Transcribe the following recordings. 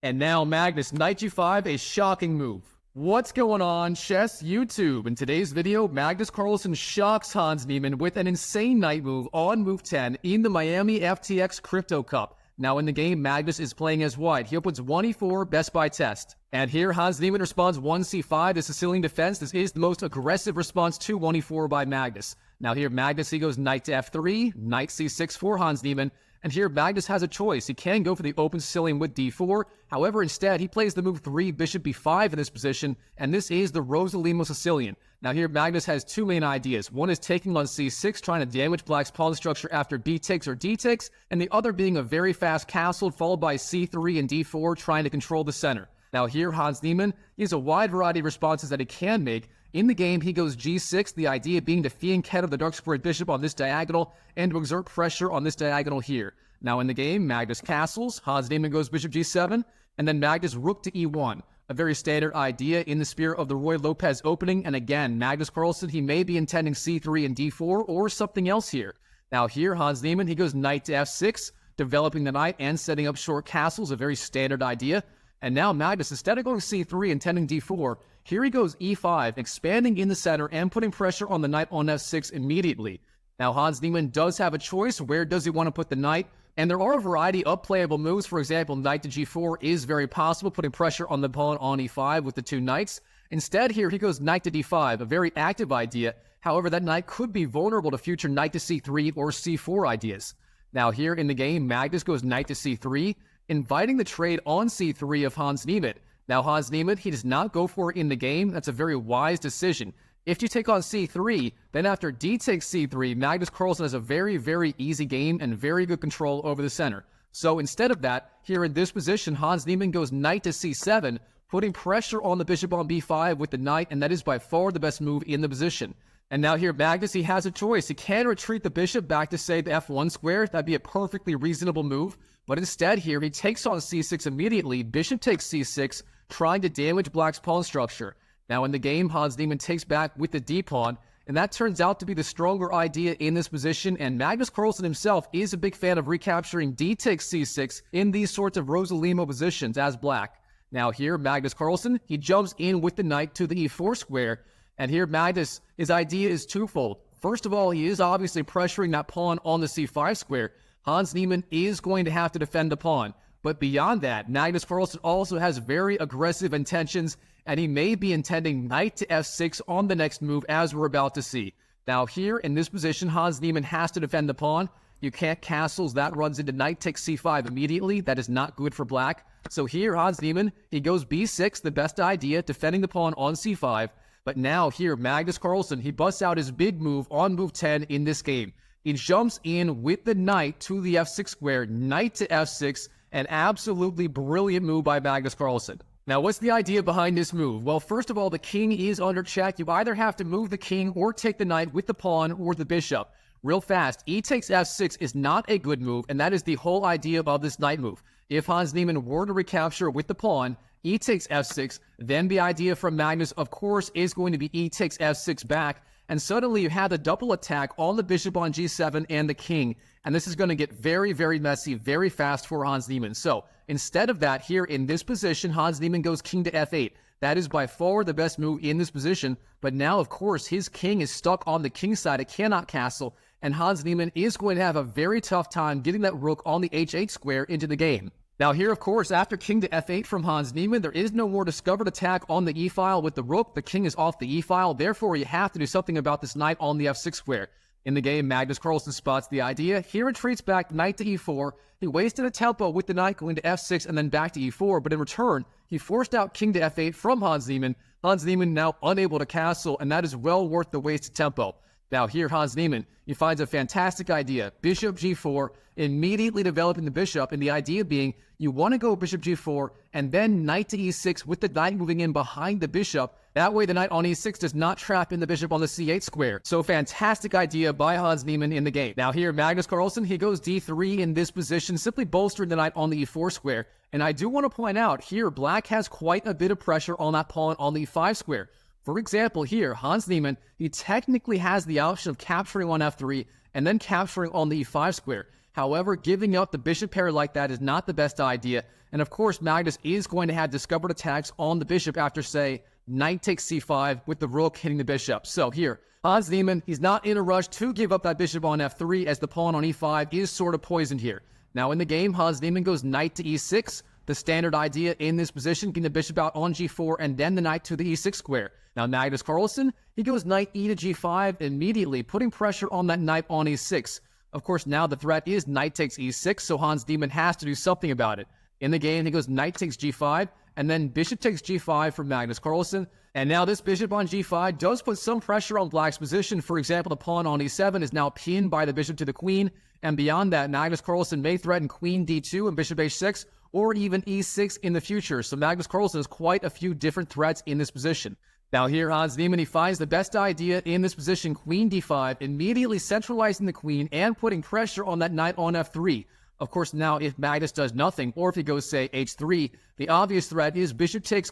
And now Magnus, knight g5, a shocking move. What's going on, chess YouTube? In today's video, Magnus Carlsen shocks Hans Niemann with an insane knight move on move 10 in the Miami FTX Crypto Cup. Now in the game, Magnus is playing as white. He opens 1e4, best by test. And here, Hans Niemann responds 1c5 to Sicilian Defense. This is the most aggressive response to 1e4 by Magnus. Now here, Magnus, he goes knight to f3, knight c6 for Hans Niemann. And here, Magnus has a choice. He can go for the open Sicilian with d4. However, instead, he plays the move 3, bishop b5 in this position, and this is the Rossolimo Sicilian. Now here, Magnus has two main ideas. One is taking on c6, trying to damage black's pawn structure after b takes or d takes, and the other being a very fast castle, followed by c3 and d4, trying to control the center. Now here, Hans Niemann, he has a wide variety of responses that he can make. In the game, he goes g6, the idea being to fianchetto the dark squared bishop on this diagonal and to exert pressure on this diagonal here. Now in the game, Magnus castles, Hans Niemann goes bishop g7, and then Magnus rook to e1. A very standard idea in the spirit of the Roy Lopez opening, and again, Magnus Carlsen, he may be intending c3 and d4 or something else here. Now here, Hans Niemann, he goes knight to f6, developing the knight and setting up short castles, a very standard idea. And now Magnus, instead of going c3 intending d4, here he goes e5, expanding in the center and putting pressure on the knight on f6 immediately. Now Hans Niemann does have a choice. Where does he want to put the knight? And there are a variety of playable moves. For example, knight to g4 is very possible, putting pressure on the pawn on e5 with the two knights. Instead here, he goes knight to d5, a very active idea. However, that knight could be vulnerable to future knight to c3 or c4 ideas. Now here in the game, Magnus goes knight to c3, inviting the trade on c3 of Hans Niemann. Now Hans Niemann, he does not go for it in the game. That's a very wise decision. If you take on c3, then after d takes c3, Magnus Carlsen has a very, very easy game and very good control over the center. So instead of that, here in this position, Hans Niemann goes knight to c7, putting pressure on the bishop on b5 with the knight, and that is by far the best move in the position. And now here, Magnus, he has a choice. He can retreat the bishop back to, say, the f1 square. That'd be a perfectly reasonable move. But instead here, he takes on c6 immediately. Bishop takes c6, trying to damage black's pawn structure. Now in the game, Hans Niemann takes back with the d-pawn, and that turns out to be the stronger idea in this position, and Magnus Carlsen himself is a big fan of recapturing d takes c6 in these sorts of Rossolimo positions as black. Now here, Magnus Carlsen, he jumps in with the knight to the e4 square, and here Magnus, his idea is twofold. First of all, he is obviously pressuring that pawn on the c5 square. Hans Niemann is going to have to defend the pawn. But beyond that, Magnus Carlsen also has very aggressive intentions, and he may be intending knight to f6 on the next move, as we're about to see. Now here, in this position, Hans Niemann has to defend the pawn. You can't castles. That runs into knight takes c5 immediately. That is not good for black. So here, Hans Niemann, he goes b6, the best idea, defending the pawn on c5. But now here, Magnus Carlsen, he busts out his big move on move 10 in this game. He jumps in with the knight to the f6 square, knight to f6, an absolutely brilliant move by Magnus Carlsen. Now, what's the idea behind this move? Well, first of all, the king is under check. You either have to move the king or take the knight with the pawn or the bishop. Real fast, e takes f6 is not a good move, and that is the whole idea of this knight move. If Hans Niemann were to recapture with the pawn, e takes f6, then the idea from Magnus, of course, is going to be e takes f6 back, and suddenly you have a double attack on the bishop on g7 and the king, and this is going to get very, very messy, very fast for Hans Niemann. So instead of that, here in this position, Hans Niemann goes king to f8. That is by far the best move in this position, but now, of course, his king is stuck on the king side. It cannot castle, and Hans Niemann is going to have a very tough time getting that rook on the h8 square into the game. Now here, of course, after king to f8 from Hans Niemann, there is no more discovered attack on the e-file with the rook. The king is off the e-file. Therefore, you have to do something about this knight on the f6 square. In the game, Magnus Carlsen spots the idea. He retreats back knight to e4. He wasted a tempo with the knight going to f6 and then back to e4, but in return, he forced out king to f8 from Hans Niemann. Hans Niemann now unable to castle, and that is well worth the wasted tempo. Now here, Hans Niemann, he finds a fantastic idea. Bishop g4, immediately developing the bishop, and the idea being you want to go bishop g4 and then knight to e6 with the knight moving in behind the bishop. That way the knight on e6 does not trap in the bishop on the c8 square. So fantastic idea by Hans Niemann in the game. Now here, Magnus Carlsen, he goes d3 in this position, simply bolstering the knight on the e4 square. And I do want to point out here, black has quite a bit of pressure on that pawn on the e5 square. For example, here, Hans Niemann, he technically has the option of capturing on f3 and then capturing on the e5 square. However, giving up the bishop pair like that is not the best idea. And of course, Magnus is going to have discovered attacks on the bishop after, say, knight takes c5 with the rook hitting the bishop. So here, Hans Niemann, he's not in a rush to give up that bishop on f3 as the pawn on e5 is sort of poisoned here. Now in the game, Hans Niemann goes knight to e6. The standard idea in this position, getting the bishop out on g4 and then the knight to the e6 square. Now Magnus Carlsen, he goes knight e to g5 immediately, putting pressure on that knight on e6. Of course, now the threat is knight takes e6, so Hans Niemann has to do something about it. In the game, he goes knight takes g5, and then bishop takes g5 for Magnus Carlsen. And now this bishop on g5 does put some pressure on black's position. For example, the pawn on e7 is now pinned by the bishop to the queen. And beyond that, Magnus Carlsen may threaten queen d2 and bishop h6, or even e6 in the future. So Magnus Carlsen has quite a few different threats in this position. Now here, Hans Niemann, he finds the best idea in this position, queen d5, immediately centralizing the queen and putting pressure on that knight on f3. Of course, now if Magnus does nothing, or if he goes, say, h3, the obvious threat is bishop takes,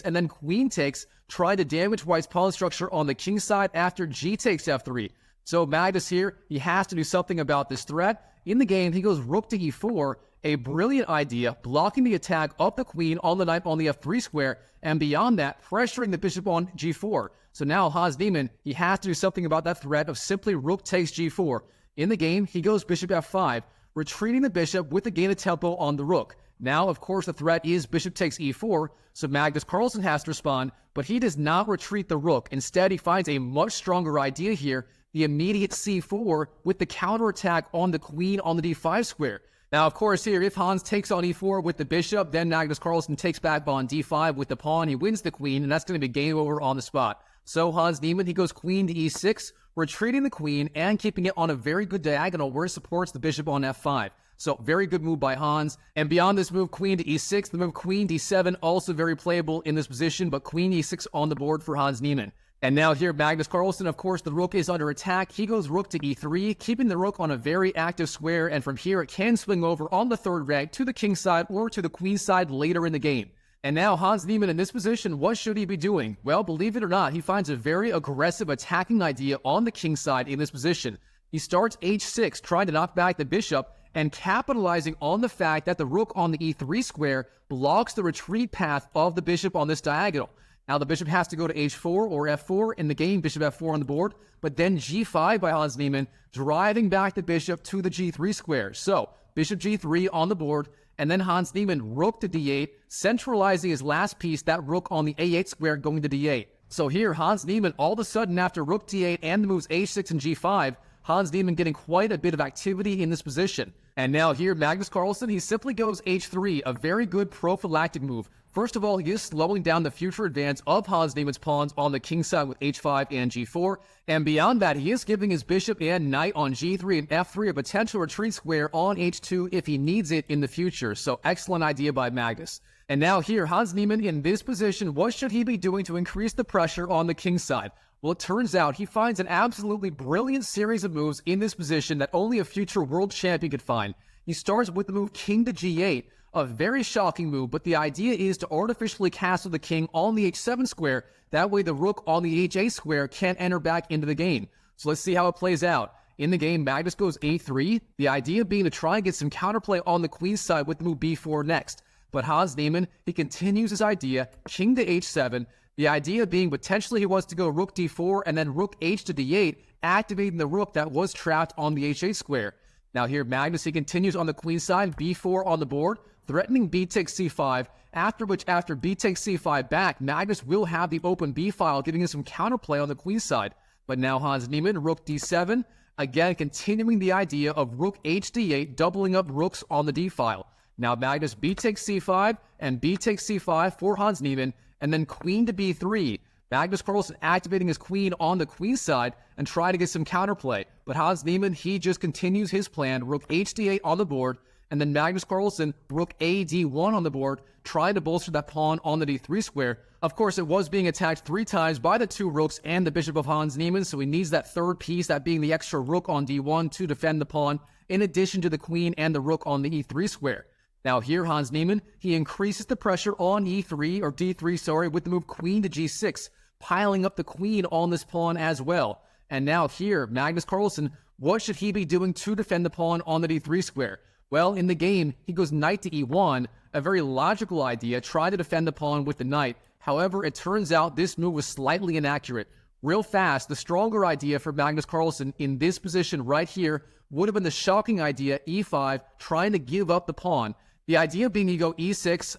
and then queen takes, trying to damage white's pawn structure on the king side after g takes f3. So Magnus here, he has to do something about this threat. In the game, he goes rook to e4, a brilliant idea, blocking the attack of the queen on the knight on the f3 square, and beyond that, pressuring the bishop on g4. So now Hans Niemann, he has to do something about that threat of simply rook takes g4. In the game, he goes bishop f5, retreating the bishop with the gain of tempo on the rook. Now, of course, the threat is bishop takes e4, so Magnus Carlsen has to respond, but he does not retreat the rook. Instead, he finds a much stronger idea here, the immediate c4 with the counterattack on the queen on the d5 square. Now, of course, here, if Hans takes on e4 with the bishop, then Magnus Carlsen takes back on d5 with the pawn. He wins the queen, and that's going to be game over on the spot. So Hans Niemann, he goes queen to e6, retreating the queen and keeping it on a very good diagonal where it supports the bishop on f5. So very good move by Hans. And beyond this move, queen to e6, the move queen d7, also very playable in this position, but queen e6 on the board for Hans Niemann. And now here, Magnus Carlsen, of course, the rook is under attack. He goes rook to e3, keeping the rook on a very active square, and from here it can swing over on the third rank to the king side or to the queen side later in the game. And now Hans Niemann in this position, what should he be doing? Well, believe it or not, he finds a very aggressive attacking idea on the king side in this position. He starts h6, trying to knock back the bishop, and capitalizing on the fact that the rook on the e3 square blocks the retreat path of the bishop on this diagonal. Now the bishop has to go to h4 or f4 in the game, bishop f4 on the board, but then g5 by Hans Niemann, driving back the bishop to the g3 square. So bishop g3 on the board, and then Hans Niemann rook to d8, centralizing his last piece, that rook on the a8 square going to d8. So here, Hans Niemann, all of a sudden after rook d8 and the moves h6 and g5, Hans Niemann getting quite a bit of activity in this position. And now here, Magnus Carlsen, he simply goes h3, a very good prophylactic move. First of all, he is slowing down the future advance of Hans Niemann's pawns on the king side with h5 and g4. And beyond that, he is giving his bishop and knight on g3 and f3 a potential retreat square on h2 if he needs it in the future. So excellent idea by Magnus. And now here, Hans Niemann in this position, what should he be doing to increase the pressure on the king side? Well, it turns out he finds an absolutely brilliant series of moves in this position that only a future world champion could find. He starts with the move king to g8, a very shocking move, but the idea is to artificially castle the king on the h7 square. That way the rook on the h8 square can't enter back into the game. So let's see how it plays out. In the game, Magnus goes a3, the idea being to try and get some counterplay on the queen's side with the move b4 next. But Hans Niemann, he continues his idea, king to h7, the idea being potentially he wants to go rook d4 and then rook h to d8, activating the rook that was trapped on the h8 square. Now here, Magnus, he continues on the queen side, b4 on the board, threatening b takes c5, after which, after b takes c5 back, Magnus will have the open b file, giving him some counterplay on the queen side. But now Hans Niemann, rook d7, again continuing the idea of rook h d8, doubling up rooks on the d file. Now Magnus, b takes c5, and b takes c5 for Hans Niemann, and then queen to b3. Magnus Carlsen activating his queen on the queen side and trying to get some counterplay. But Hans Niemann, he just continues his plan, rook h d8 on the board, and then Magnus Carlsen, rook a d1 on the board, trying to bolster that pawn on the d3 square. Of course, it was being attacked 3 times by the 2 rooks and the bishop of Hans Niemann, so he needs that third piece, that being the extra rook on d1 to defend the pawn, in addition to the queen and the rook on the e3 square. Now here, Hans Niemann, he increases the pressure on e3, or d3, with the move queen to g6, piling up the queen on this pawn as well. And now here, Magnus Carlsen, What should he be doing to defend the pawn on the d3 square? Well, in the game, he goes knight to e1, a very logical idea, try to defend the pawn with the knight. However, it turns out this move was slightly inaccurate. Real fast, the stronger idea for Magnus Carlsen in this position right here would have been the shocking idea, e5, trying to give up the pawn. The idea being you go e6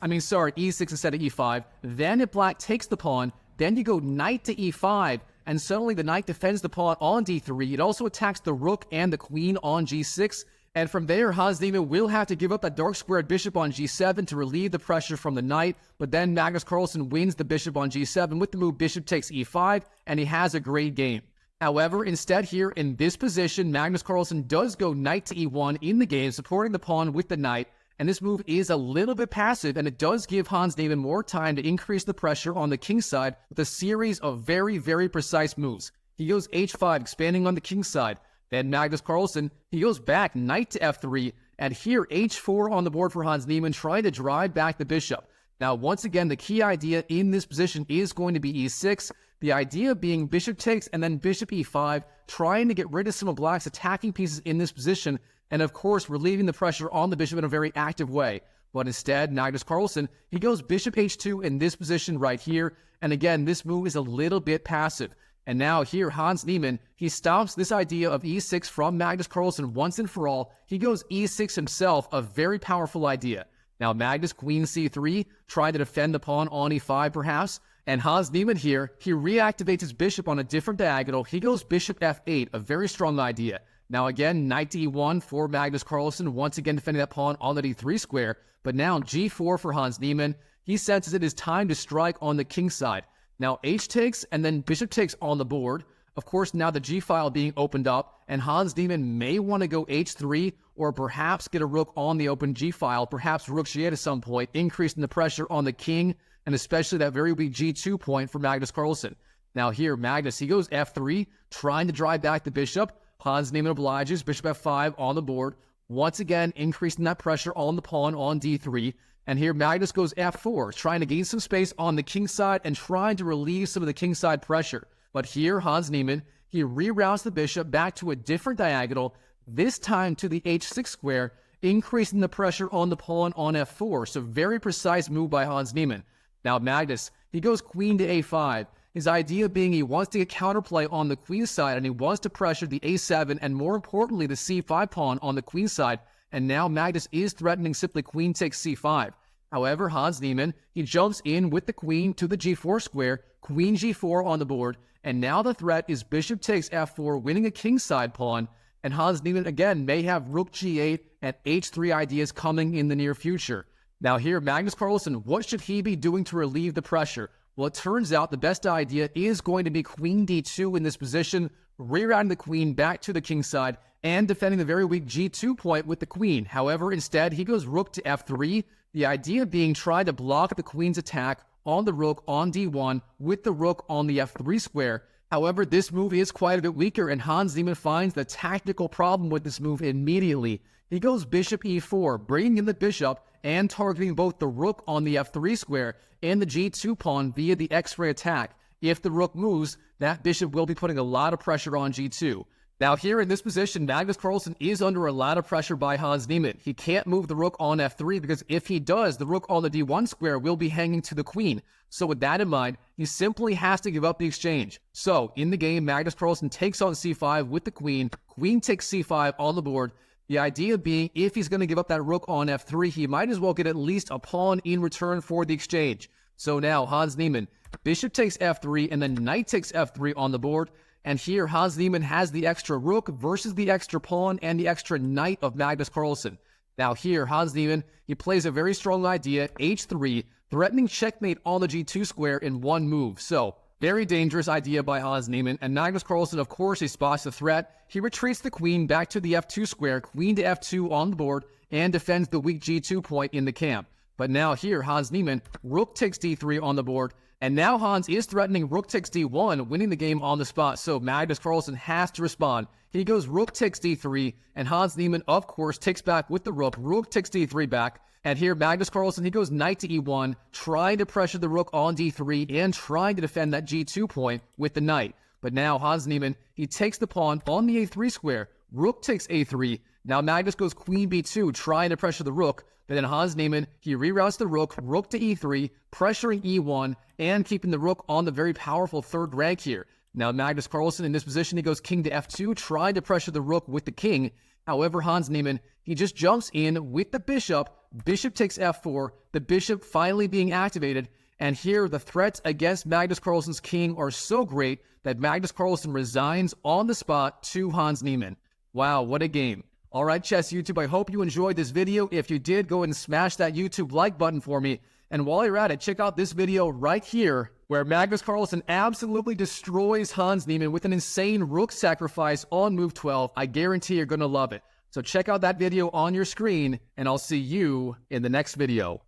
instead of e5, then if black takes the pawn, then you go knight to e5, and suddenly the knight defends the pawn on d3. It also attacks the rook and the queen on g6, and from there, Hans Niemann will have to give up that dark squared bishop on g7 to relieve the pressure from the knight, but then Magnus Carlsen wins the bishop on g7 with the move bishop takes e5, and he has a great game. However, instead here in this position, Magnus Carlsen does go knight to e1 in the game, supporting the pawn with the knight, and this move is a little bit passive, and it does give Hans Niemann more time to increase the pressure on the king side with a series of very, very precise moves. He goes h5, expanding on the king side. Then Magnus Carlsen, he goes back, knight to f3, and here h4 on the board for Hans Niemann, trying to drive back the bishop. Now, once again, the key idea in this position is going to be e6, the idea being bishop takes and then bishop e5, trying to get rid of some of black's attacking pieces in this position, and of course, relieving the pressure on the bishop in a very active way. But instead, Magnus Carlsen, he goes bishop h2 in this position right here, and again, this move is a little bit passive. And now here, Hans Niemann, he stops this idea of e6 from Magnus Carlsen once and for all. He goes e6 himself, a very powerful idea. Now Magnus, queen c3, trying to defend the pawn on e5 perhaps. And Hans Niemann here, he reactivates his bishop on a different diagonal. He goes bishop f8, a very strong idea. Now again, knight to e1 for Magnus Carlsen, once again defending that pawn on the d3 square. But now g4 for Hans Niemann. He senses it is time to strike on the king side. Now h takes and then bishop takes on the board. Of course, now the g file being opened up, and Hans Niemann may want to go h3 or perhaps get a rook on the open g file, perhaps rook g8 at some point, increasing the pressure on the king, and especially that very weak g2 point for Magnus Carlsen. Now here, Magnus, he goes f3, trying to drive back the bishop. Hans Niemann obliges, bishop f5 on the board, once again increasing that pressure on the pawn on d3. And here Magnus goes f4, trying to gain some space on the king side and trying to relieve some of the king side pressure. But here Hans Niemann, he reroutes the bishop back to a different diagonal, this time to the h6 square, increasing the pressure on the pawn on f4. So very precise move by Hans Niemann. Now Magnus, he goes queen to a5. His idea being he wants to get counterplay on the queen side, and he wants to pressure the a7 and more importantly the c5 pawn on the queen side. And now Magnus is threatening simply queen takes c5. However, Hans Niemann, he jumps in with the queen to the g4 square, queen g4 on the board, and now the threat is bishop takes f4, winning a kingside pawn, and Hans Niemann again may have rook g8 and h3 ideas coming in the near future. Now here, Magnus Carlsen, what should he be doing to relieve the pressure? Well, it turns out the best idea is going to be queen d2 in this position, rerouting the queen back to the king side, and defending the very weak g2 point with the queen. However, instead, he goes rook to f3, the idea being try to block the queen's attack on the rook on d1 with the rook on the f3 square. However, this move is quite a bit weaker, and Hans Niemann finds the tactical problem with this move immediately. He goes bishop e4, bringing in the bishop and targeting both the rook on the f3 square and the g2 pawn via the x-ray attack. If the rook moves, that bishop will be putting a lot of pressure on g2. Now here in this position, Magnus Carlsen is under a lot of pressure by Hans Niemann. He can't move the rook on f3 because if he does, the rook on the d1 square will be hanging to the queen. So with that in mind, he simply has to give up the exchange. So in the game, Magnus Carlsen takes on c5 with the queen. Queen takes c5 on the board. The idea being if he's going to give up that rook on f3, he might as well get at least a pawn in return for the exchange. So now Hans Niemann, bishop takes f3 and then knight takes f3 on the board. And here, Hans Niemann has the extra rook versus the extra pawn and the extra knight of Magnus Carlsen. Now here, Hans Niemann, he plays a very strong idea, h3, threatening checkmate on the g2 square in one move. So, very dangerous idea by Hans Niemann, and Magnus Carlsen, of course, he spots the threat. He retreats the queen back to the f2 square, queen to f2 on the board, and defends the weak g2 point in the camp. But now here, Hans Niemann, rook takes d3 on the board, and now Hans is threatening rook takes d1, winning the game on the spot, so Magnus Carlsen has to respond. He goes rook takes d3, and Hans Niemann, of course, takes back with the rook takes d3 back. And here, Magnus Carlsen, he goes knight to e1, trying to pressure the rook on d3 and trying to defend that g2 point with the knight. But now Hans Niemann, he takes the pawn on the a3 square, Rook takes a3. Now Magnus goes queen b2, trying to pressure the rook. But then Hans Niemann, he reroutes the rook to e3, pressuring e1, and keeping the rook on the very powerful third rank here. Now Magnus Carlsen in this position, he goes king to f2, trying to pressure the rook with the king. However, Hans Niemann, he just jumps in with the bishop. Bishop takes f4, the bishop finally being activated. And here, the threats against Magnus Carlsen's king are so great that Magnus Carlsen resigns on the spot to Hans Niemann. Wow, what a game. All right, Chess YouTube, I hope you enjoyed this video. If you did, go ahead and smash that YouTube like button for me. And while you're at it, check out this video right here, where Magnus Carlsen absolutely destroys Hans Niemann with an insane rook sacrifice on move 12. I guarantee you're going to love it. So check out that video on your screen, and I'll see you in the next video.